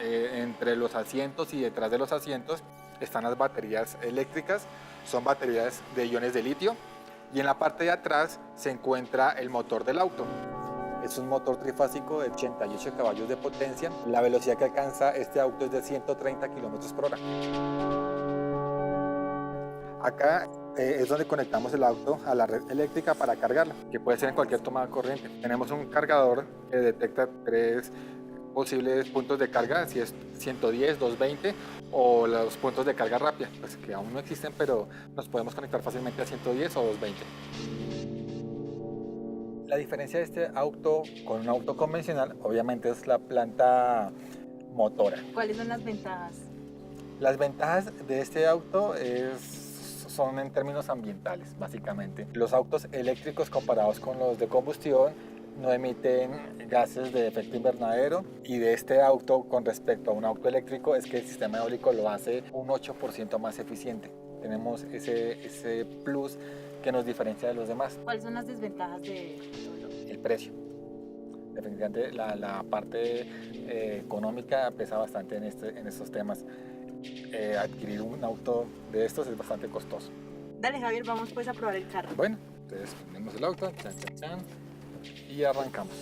S5: entre los asientos y detrás de los asientos, están las baterías eléctricas, son baterías de iones de litio, y en la parte de atrás se encuentra el motor del auto. Es un motor trifásico de 88 caballos de potencia. La velocidad que alcanza este auto es de 130 kilómetros por hora. Acá es donde conectamos el auto a la red eléctrica para cargarlo, que puede ser en cualquier toma de corriente. Tenemos un cargador que detecta 3 posibles puntos de carga, si es 110, 220 o los puntos de carga rápida, pues que aún no existen, pero nos podemos conectar fácilmente a 110 o 220. La diferencia de este auto con un auto convencional obviamente es la planta motora.
S8: ¿Cuáles son las ventajas?
S5: Las ventajas de este auto son en términos ambientales, básicamente. Los autos eléctricos comparados con los de combustión no emiten gases de efecto invernadero, y de este auto con respecto a un auto eléctrico es que el sistema eólico lo hace un 8% más eficiente. Tenemos ese plus que nos diferencia de los demás.
S8: ¿Cuáles son las desventajas de
S5: El precio. Definitivamente la parte económica pesa bastante en estos temas. Adquirir un auto de estos es bastante costoso.
S8: Dale, Javier, vamos pues a probar el carro.
S5: Bueno, entonces prendemos el auto, chan, chan, chan, y arrancamos.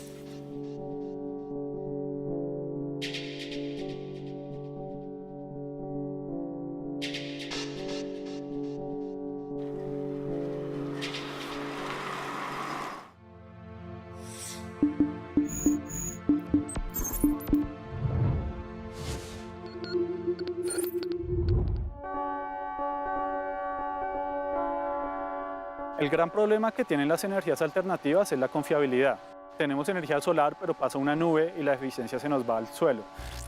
S6: El gran problema que tienen las energías alternativas es la confiabilidad. Tenemos energía solar, pero pasa una nube y la eficiencia se nos va al suelo.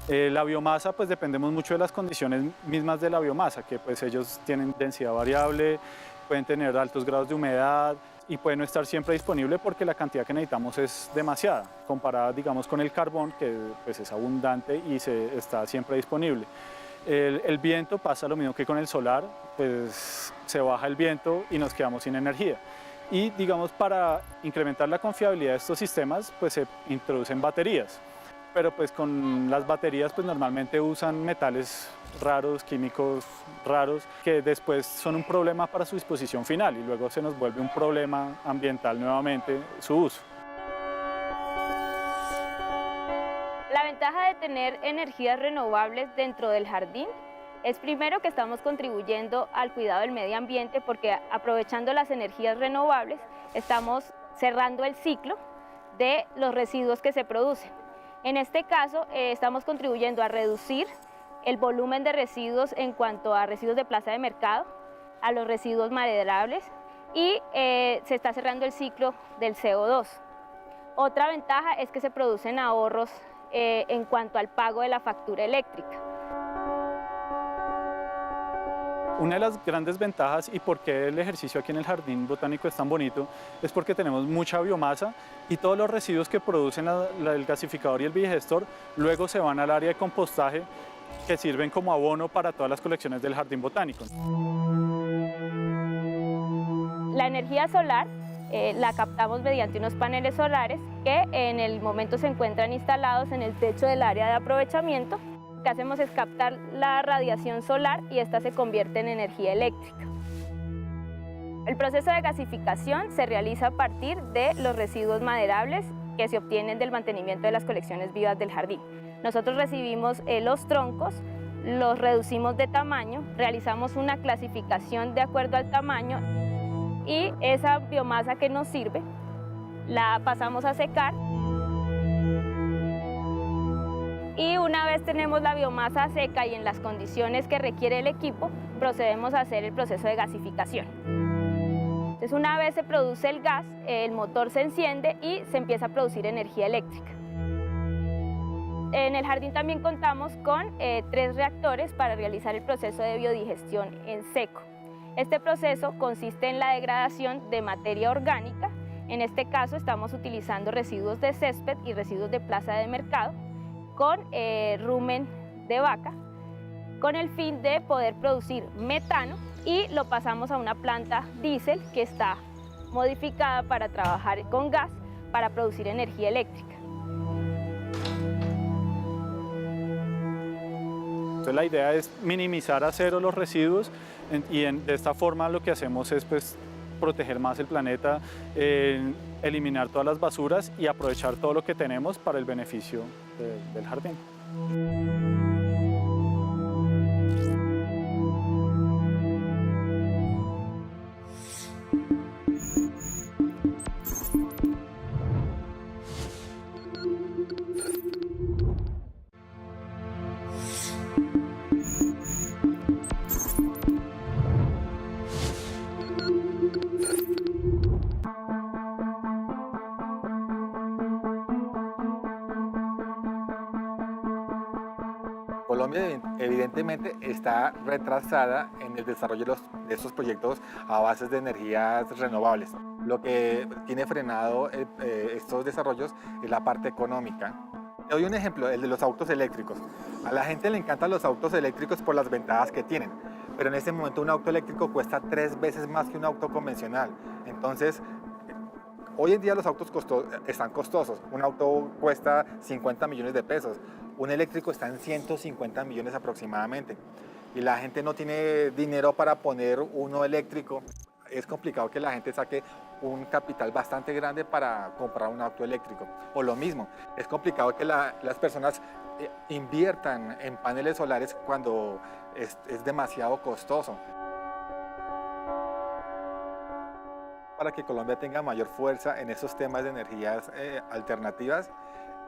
S6: La biomasa, pues dependemos mucho de las condiciones mismas de la biomasa, que pues ellos tienen densidad variable, pueden tener altos grados de humedad y pueden no estar siempre disponible porque la cantidad que necesitamos es demasiada, comparada, digamos, con el carbón, que pues es abundante y está siempre disponible. El viento pasa lo mismo que con el solar, pues se baja el viento y nos quedamos sin energía. Y digamos, para incrementar la confiabilidad de estos sistemas, pues se introducen baterías. Pero pues con las baterías pues normalmente usan metales raros, químicos raros, que después son un problema para su disposición final y luego se nos vuelve un problema ambiental nuevamente su uso.
S7: La ventaja de tener energías renovables dentro del jardín es primero que estamos contribuyendo al cuidado del medio ambiente, porque aprovechando las energías renovables estamos cerrando el ciclo de los residuos que se producen. En este caso estamos contribuyendo a reducir el volumen de residuos en cuanto a residuos de plaza de mercado, a los residuos maderables, y se está cerrando el ciclo del CO2. Otra ventaja es que se producen ahorros en cuanto al pago de la factura eléctrica.
S6: Una de las grandes ventajas y por qué el ejercicio aquí en el Jardín Botánico es tan bonito es porque tenemos mucha biomasa y todos los residuos que producen el gasificador y el biogestor luego se van al área de compostaje, que sirven como abono para todas las colecciones del Jardín Botánico.
S7: La energía solar la captamos mediante unos paneles solares que en el momento se encuentran instalados en el techo del área de aprovechamiento. Lo que hacemos es captar la radiación solar y esta se convierte en energía eléctrica. El proceso de gasificación se realiza a partir de los residuos maderables que se obtienen del mantenimiento de las colecciones vivas del jardín. Nosotros recibimos los troncos, los reducimos de tamaño, realizamos una clasificación de acuerdo al tamaño y esa biomasa que nos sirve la pasamos a secar. Y una vez tenemos la biomasa seca y en las condiciones que requiere el equipo, procedemos a hacer el proceso de gasificación. Entonces, una vez se produce el gas, el motor se enciende y se empieza a producir energía eléctrica. En el jardín también contamos con 3 reactores para realizar el proceso de biodigestión en seco. Este proceso consiste en la degradación de materia orgánica. En este caso estamos utilizando residuos de césped y residuos de plaza de mercado con rumen de vaca, con el fin de poder producir metano, y lo pasamos a una planta diésel que está modificada para trabajar con gas para producir energía eléctrica.
S6: Entonces la idea es minimizar a cero los residuos y de esta forma lo que hacemos es pues proteger más el planeta, eliminar todas las basuras y aprovechar todo lo que tenemos para el beneficio del jardín.
S5: Colombia evidentemente está retrasada en el desarrollo de estos proyectos a bases de energías renovables. Lo que tiene frenado estos desarrollos es la parte económica. Te doy un ejemplo, el de los autos eléctricos. A la gente le encantan los autos eléctricos por las ventajas que tienen, pero en este momento un auto eléctrico cuesta 3 veces más que un auto convencional. Entonces, hoy en día los autos están costosos. Un auto cuesta 50 millones de pesos. Un eléctrico está en 150 millones aproximadamente. Y la gente no tiene dinero para poner uno eléctrico. Es complicado que la gente saque un capital bastante grande para comprar un auto eléctrico. O lo mismo, es complicado que las personas inviertan en paneles solares cuando es demasiado costoso. Para que Colombia tenga mayor fuerza en esos temas de energías alternativas,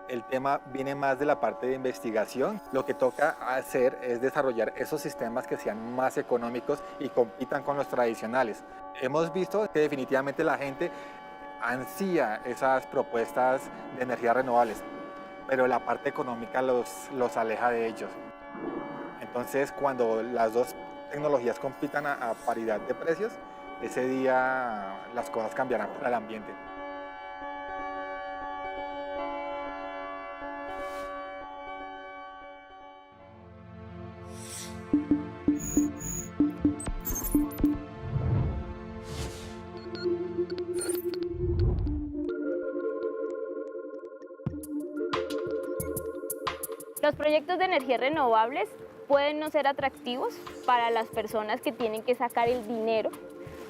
S5: el tema viene más de la parte de investigación. Lo que toca hacer es desarrollar esos sistemas que sean más económicos y compitan con los tradicionales. Hemos visto que definitivamente la gente ansía esas propuestas de energías renovables, pero la parte económica los aleja de ellos. Entonces, cuando las dos tecnologías compitan a paridad de precios, ese día las cosas cambiarán para el ambiente.
S7: Los proyectos de energías renovables pueden no ser atractivos para las personas que tienen que sacar el dinero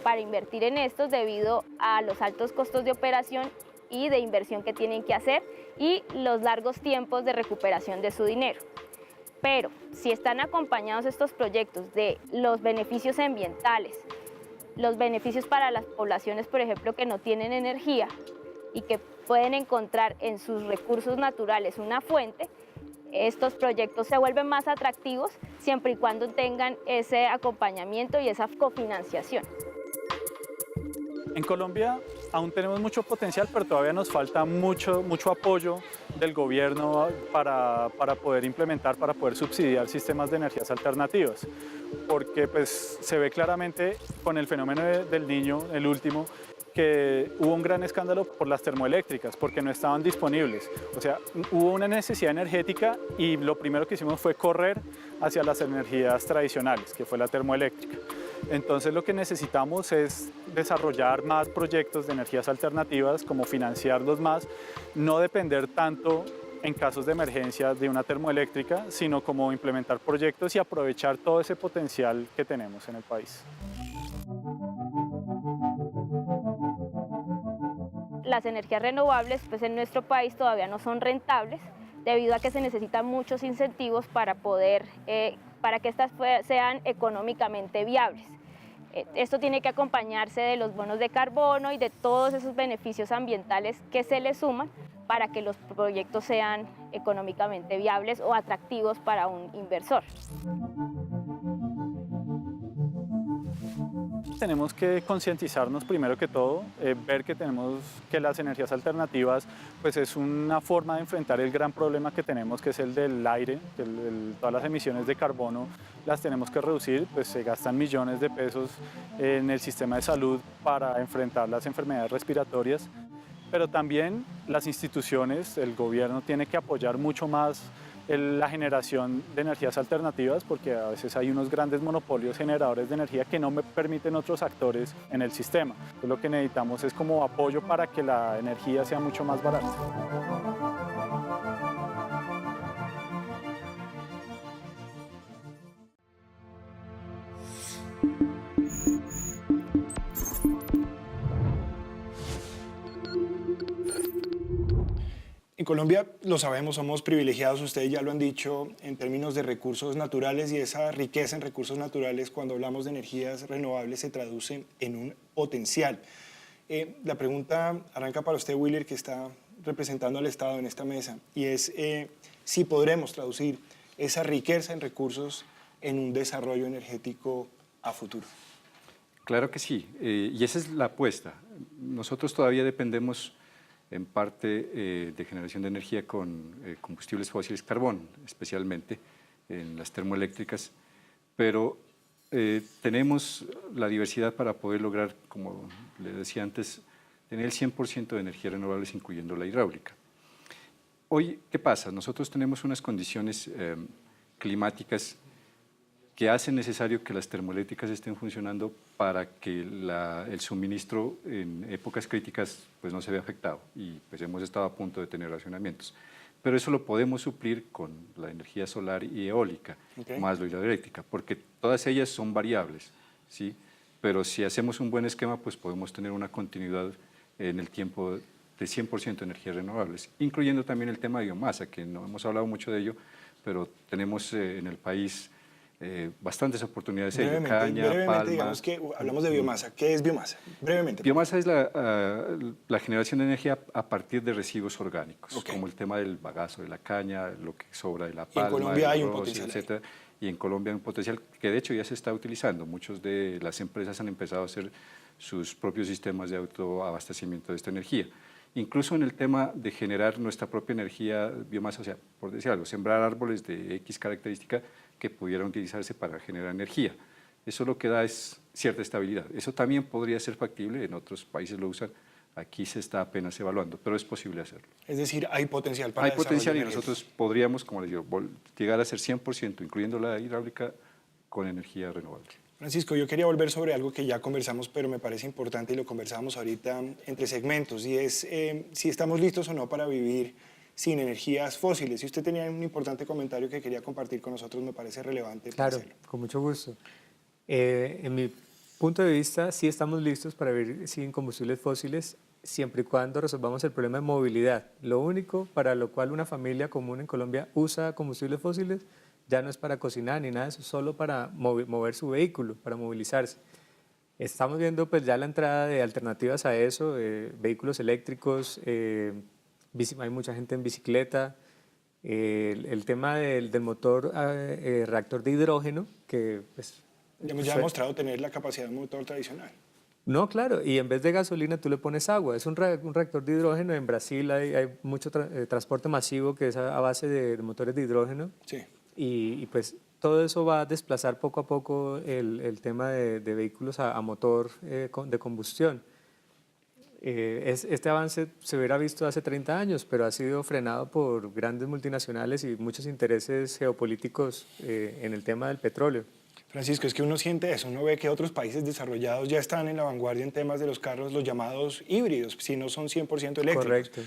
S7: para invertir en estos debido a los altos costos de operación y de inversión que tienen que hacer y los largos tiempos de recuperación de su dinero. Pero si están acompañados estos proyectos de los beneficios ambientales, los beneficios para las poblaciones, por ejemplo, que no tienen energía y que pueden encontrar en sus recursos naturales una fuente, estos proyectos se vuelven más atractivos siempre y cuando tengan ese acompañamiento y esa cofinanciación.
S6: En Colombia aún tenemos mucho potencial, pero todavía nos falta mucho apoyo del gobierno para poder implementar, para poder subsidiar sistemas de energías alternativas. Porque pues, se ve claramente con el fenómeno del Niño, el último, que hubo un gran escándalo por las termoeléctricas, porque no estaban disponibles. O sea, hubo una necesidad energética y lo primero que hicimos fue correr hacia las energías tradicionales, que fue la termoeléctrica. Entonces lo que necesitamos es desarrollar más proyectos de energías alternativas, como financiarlos más, no depender tanto en casos de emergencia de una termoeléctrica, sino como implementar proyectos y aprovechar todo ese potencial que tenemos en el país.
S7: Las energías renovables pues en nuestro país todavía no son rentables debido a que se necesitan muchos incentivos para que estas sean económicamente viables. Esto tiene que acompañarse de los bonos de carbono y de todos esos beneficios ambientales que se le suman para que los proyectos sean económicamente viables o atractivos para un inversor.
S6: Tenemos que concientizarnos primero que todo, ver que las energías alternativas pues es una forma de enfrentar el gran problema que tenemos, que es el del aire, todas las emisiones de carbono las tenemos que reducir, pues se gastan millones de pesos en el sistema de salud para enfrentar las enfermedades respiratorias, pero también las instituciones, el gobierno tiene que apoyar mucho más la generación de energías alternativas, porque a veces hay unos grandes monopolios generadores de energía que no permiten otros actores en el sistema. Entonces, lo que necesitamos es como apoyo para que la energía sea mucho más barata.
S1: En Colombia, lo sabemos, somos privilegiados, ustedes ya lo han dicho, en términos de recursos naturales, y esa riqueza en recursos naturales, cuando hablamos de energías renovables, se traduce en un potencial. La pregunta arranca para usted, Willer, que está representando al Estado en esta mesa, y es si podremos traducir esa riqueza en recursos en un desarrollo energético a futuro.
S2: Claro que sí, y esa es la apuesta. Nosotros todavía dependemos en parte de generación de energía con combustibles fósiles, carbón especialmente, en las termoeléctricas, pero tenemos la diversidad para poder lograr, como le decía antes, tener el 100% de energías renovables, incluyendo la hidráulica. Hoy, ¿qué pasa? Nosotros tenemos unas condiciones climáticas que hacen necesario que las termoeléctricas estén funcionando para que el suministro en épocas críticas pues, no se vea afectado, y pues hemos estado a punto de tener racionamientos. Pero eso lo podemos suplir con la energía solar y eólica, más la hidroeléctrica, porque todas ellas son variables, ¿sí? Pero si hacemos un buen esquema, pues podemos tener una continuidad en el tiempo de 100% de energías renovables, incluyendo también el tema de biomasa, que no hemos hablado mucho de ello, pero tenemos en el país bastantes oportunidades de caña, palma.
S1: Digamos que hablamos de biomasa. ¿Qué es biomasa? Brevemente.
S2: Biomasa es la generación de energía a partir de residuos orgánicos, como el tema del bagazo de la caña, lo que sobra de la palma,
S1: y en Colombia hay un
S2: arroz,
S1: potencial,
S2: etcétera. Y en Colombia hay un potencial que de hecho ya se está utilizando. Muchas de las empresas han empezado a hacer sus propios sistemas de autoabastecimiento de esta energía. Incluso en el tema de generar nuestra propia energía, biomasa, o sea, por decir algo, sembrar árboles de X característica que pudieran utilizarse para generar energía. Eso lo que da es cierta estabilidad. Eso también podría ser factible, en otros países lo usan, aquí se está apenas evaluando, pero es posible hacerlo.
S1: Es decir, hay potencial para
S2: Hay potencial y
S1: energía.
S2: nosotros podríamos, como les digo, llegar a ser 100%, incluyendo la hidráulica, con energía renovable.
S1: Francisco, yo quería volver sobre algo que ya conversamos, pero me parece importante y lo conversamos ahorita entre segmentos, y es si estamos listos o no para vivir sin energías fósiles. Si usted tenía un importante comentario que quería compartir con nosotros, me parece relevante.
S3: Claro, con mucho gusto. En mi punto de vista, sí estamos listos para vivir sin combustibles fósiles, siempre y cuando resolvamos el problema de movilidad. Lo único para lo cual una familia común en Colombia usa combustibles fósiles ya no es para cocinar ni nada de eso, solo para mover su vehículo, para movilizarse. Estamos viendo pues ya la entrada de alternativas a eso, vehículos eléctricos, hay mucha gente en bicicleta, el tema del motor reactor de hidrógeno, que pues,
S1: ya ha demostrado tener la capacidad de un motor tradicional.
S3: No, claro, y en vez de gasolina tú le pones agua. Es un reactor de hidrógeno. En Brasil hay mucho transporte masivo que es a base de motores de hidrógeno.
S1: Sí.
S3: Y pues todo eso va a desplazar poco a poco el tema de vehículos a motor de combustión. Este avance se hubiera visto hace 30 años, pero ha sido frenado por grandes multinacionales y muchos intereses geopolíticos en el tema del petróleo.
S1: Francisco, es que uno siente eso, uno ve que otros países desarrollados ya están en la vanguardia en temas de los carros, los llamados híbridos, si no son 100% eléctricos.
S3: Correcto.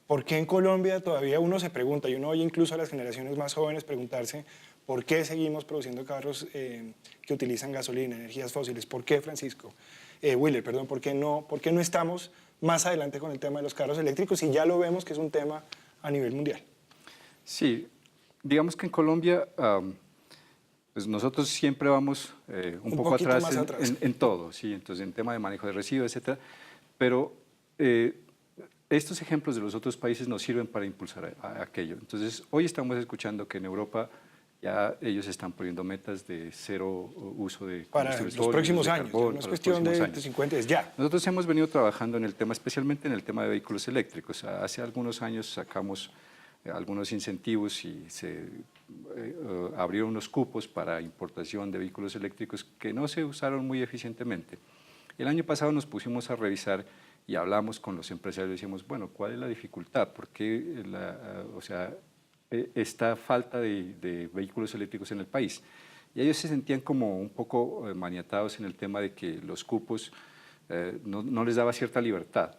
S1: ¿Por qué en Colombia todavía uno se pregunta, y uno oye incluso a las generaciones más jóvenes preguntarse, ¿por qué seguimos produciendo carros que utilizan gasolina, energías fósiles? ¿Por qué, Francisco? Willer, perdón, ¿por qué no estamos más adelante con el tema de los carros eléctricos y ya lo vemos que es un tema a nivel mundial?
S2: Sí, digamos que en Colombia pues nosotros siempre vamos un poco atrás, en todo, ¿sí? Entonces en tema de manejo de residuos, etcétera, pero estos ejemplos de los otros países nos sirven para impulsar aquello. Entonces hoy estamos escuchando que en Europa ya ellos están poniendo metas de cero uso de
S1: para los próximos años, no es cuestión de 50, es ya.
S2: Nosotros hemos venido trabajando en el tema, especialmente en el tema de vehículos eléctricos. Hace algunos años sacamos algunos incentivos y se abrieron unos cupos para importación de vehículos eléctricos que no se usaron muy eficientemente. El año pasado nos pusimos a revisar y hablamos con los empresarios y decíamos, bueno, ¿cuál es la dificultad? ¿Por qué esta falta de vehículos eléctricos en el país? Y ellos se sentían como un poco maniatados en el tema de que los cupos no les daba cierta libertad.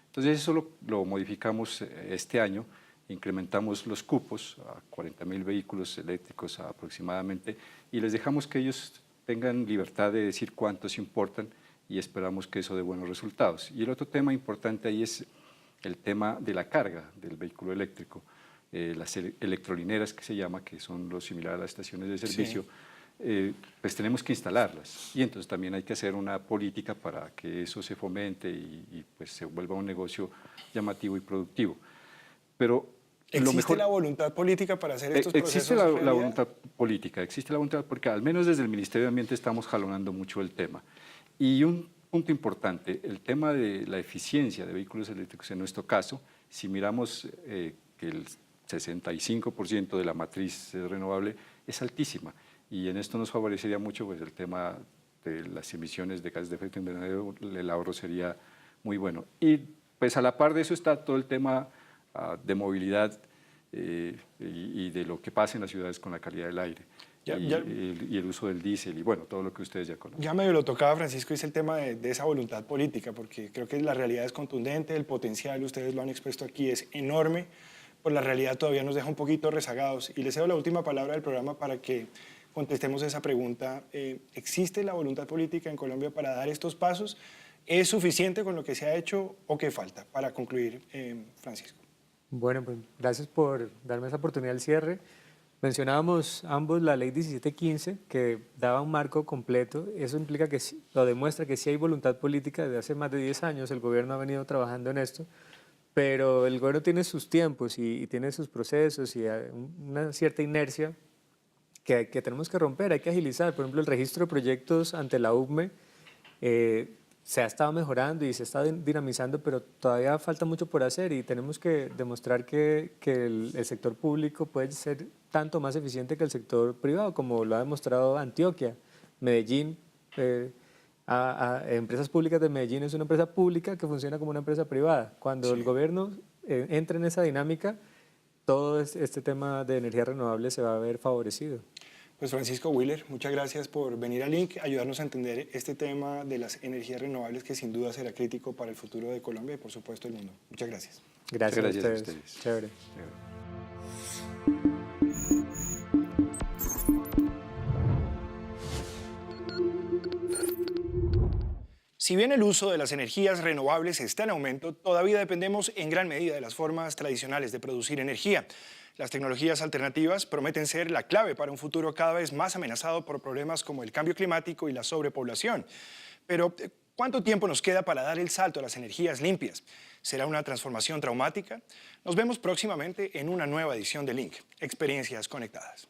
S2: Entonces eso lo modificamos este año, incrementamos los cupos a 40.000 vehículos eléctricos aproximadamente y les dejamos que ellos tengan libertad de decir cuántos importan y esperamos que eso dé buenos resultados. Y el otro tema importante ahí es el tema de la carga del vehículo eléctrico. Las electrolineras que se llama, que son lo similar a las estaciones de servicio, sí. Pues tenemos que instalarlas y entonces también hay que hacer una política para que eso se fomente y pues se vuelva un negocio llamativo y productivo. Pero
S1: ¿Existe la voluntad política para hacer estos procesos?
S2: Existe la voluntad política, existe la voluntad porque al menos desde el Ministerio de Ambiente estamos jalonando mucho el tema. Y un punto importante, el tema de la eficiencia de vehículos eléctricos en nuestro caso, si miramos que el 65% de la matriz renovable es altísima. Y en esto nos favorecería mucho pues, el tema de las emisiones de gases de efecto invernadero, el ahorro sería muy bueno. Y pues a la par de eso está todo el tema de movilidad y de lo que pasa en las ciudades con la calidad del aire. Y el uso del diésel y bueno, todo lo que ustedes ya conocen.
S1: Ya medio lo tocaba Francisco, es el tema de esa voluntad política, porque creo que la realidad es contundente, el potencial, ustedes lo han expuesto aquí, es enorme, pues la realidad todavía nos deja un poquito rezagados. Y les cedo la última palabra del programa para que contestemos esa pregunta. ¿Existe la voluntad política en Colombia para dar estos pasos? ¿Es suficiente con lo que se ha hecho o qué falta? Para concluir, Francisco.
S3: Bueno, pues gracias por darme esa oportunidad del cierre. Mencionábamos ambos la ley 1715, que daba un marco completo. Eso implica que, lo demuestra que sí hay voluntad política. Desde hace más de 10 años el gobierno ha venido trabajando en esto, pero el gobierno tiene sus tiempos y tiene sus procesos y una cierta inercia que tenemos que romper, hay que agilizar. Por ejemplo, el registro de proyectos ante la UCME se ha estado mejorando y se está dinamizando, pero todavía falta mucho por hacer y tenemos que demostrar que el sector público puede ser tanto más eficiente que el sector privado, como lo ha demostrado Antioquia. Medellín, Empresas Públicas de Medellín es una empresa pública que funciona como una empresa privada. Cuando el gobierno entra en esa dinámica, todo este tema de energía renovable se va a ver favorecido.
S1: Pues Francisco Wheeler, muchas gracias por venir a Link, ayudarnos a entender este tema de las energías renovables que sin duda será crítico para el futuro de Colombia y por supuesto el mundo. Muchas gracias.
S3: Gracias,
S2: Gracias
S3: a ustedes. Chévere.
S1: Si bien el uso de las energías renovables está en aumento, todavía dependemos en gran medida de las formas tradicionales de producir energía. Las tecnologías alternativas prometen ser la clave para un futuro cada vez más amenazado por problemas como el cambio climático y la sobrepoblación. Pero, ¿cuánto tiempo nos queda para dar el salto a las energías limpias? ¿Será una transformación traumática? Nos vemos próximamente en una nueva edición de Link, Experiencias Conectadas.